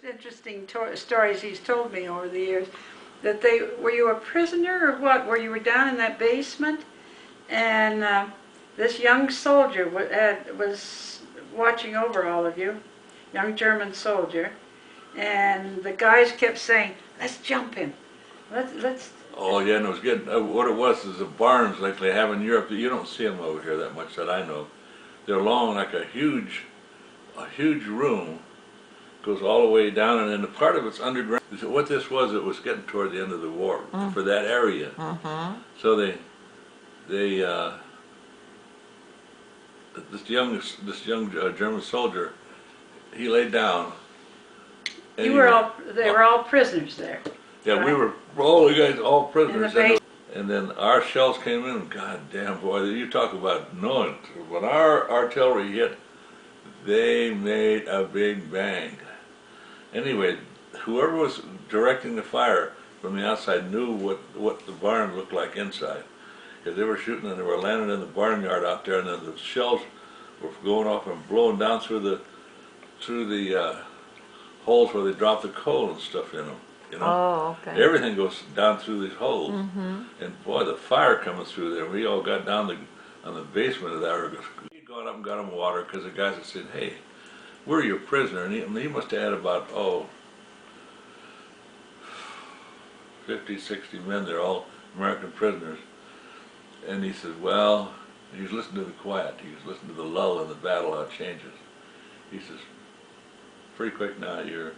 interesting stories he's told me over the years. That were you a prisoner or what? Where you were down in that basement, and this young soldier was watching over all of you, young German soldier, and the guys kept saying, "Let's jump him. Let's." Oh yeah, and it was good. What it was is the barns like they have in Europe. You don't see them over here that much that I know. They're long, like a huge room. Goes all the way down, and then the part of it's underground. What this was, it was getting toward the end of the war for that area. So this young German soldier, he laid down. They were all prisoners there. Yeah, right? We were all the guys, all prisoners. And then our shells came in, and God damn, boy, you talk about knowing. When our artillery hit, they made a big bang. Anyway, whoever was directing the fire from the outside knew what the barn looked like inside. Because they were shooting and they were landing in the barnyard out there, and then the shells were going off and blowing down through the holes where they drop the coal and stuff in them. You know? Oh, okay. Everything goes down through these holes. And boy, the fire coming through there. We all got down on the basement of that. We got up and got them water, because the guys had said, "Hey, we're your prisoner," and he must have had about 50, 60 men. They're all American prisoners. And he said, well, he was listening to the quiet. He was listening to the lull in the battle, how it changes. He says, "Pretty quick now, you're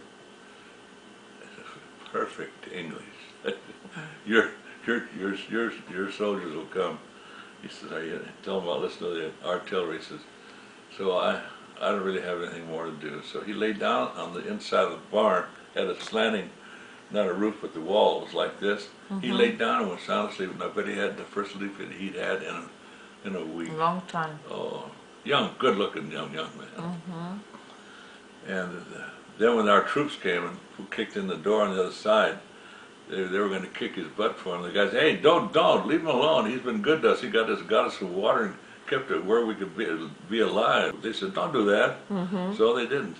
perfect English. your soldiers will come." He says, "Tell them I'll listen to the artillery." He says, "So I don't really have anything more to do." So he laid down on the inside of the barn, had a slanting, not a roof, but the wall was like this. He laid down and went sound asleep, and I bet he had the first sleep that he'd had in a week. Long time. Oh, young, good-looking young man. And then when our troops came and kicked in the door on the other side, they were going to kick his butt for him. The guys, "Hey, don't, leave him alone. He's been good to us. He got us some water and kept it where we could be alive." They said, "Don't do that." So they didn't.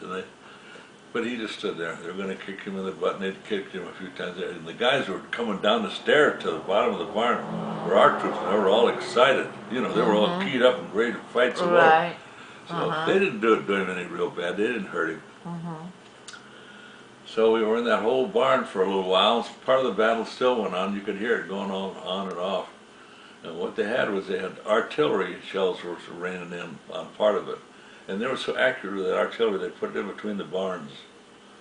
But he just stood there. They were going to kick him in the butt, and they'd kicked him a few times. And the guys were coming down the stairs to the bottom of the barn were our troops, and they were all excited. You know, they were all keyed up and ready to fight some more. So they didn't do him any real bad. They didn't hurt him. So we were in that whole barn for a little while. Part of the battle still went on. You could hear it going on and off. And what they had artillery shells were raining in on part of it. And they were so accurate with that artillery, they put it in between the barns.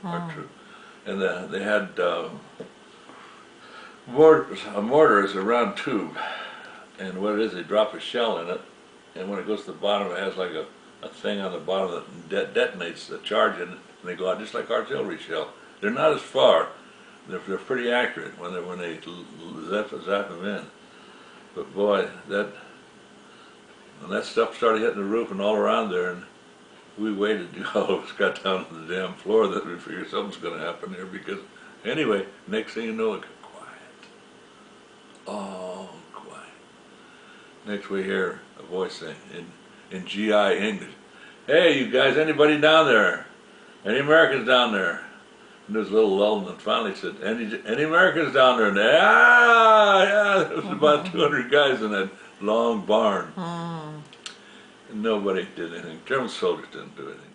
And they had a mortar is a round tube. And what it is, they drop a shell in it. And when it goes to the bottom, it has like a thing on the bottom that detonates the charge in it. And they go out just like artillery shell. They're not as far. They're pretty accurate when they zap them in. But boy, when that stuff started hitting the roof and all around there, and we waited, all of us got down on the damn floor, that we figured something's going to happen here, because anyway, next thing you know, it got quiet. Oh, quiet. Next we hear a voice saying in GI English, "Hey, you guys, anybody down there? Any Americans down there?" And there was a little lull, and finally said, any Americans down there? And yeah, there was about 200 guys in that long barn. And nobody did anything. German soldiers didn't do anything.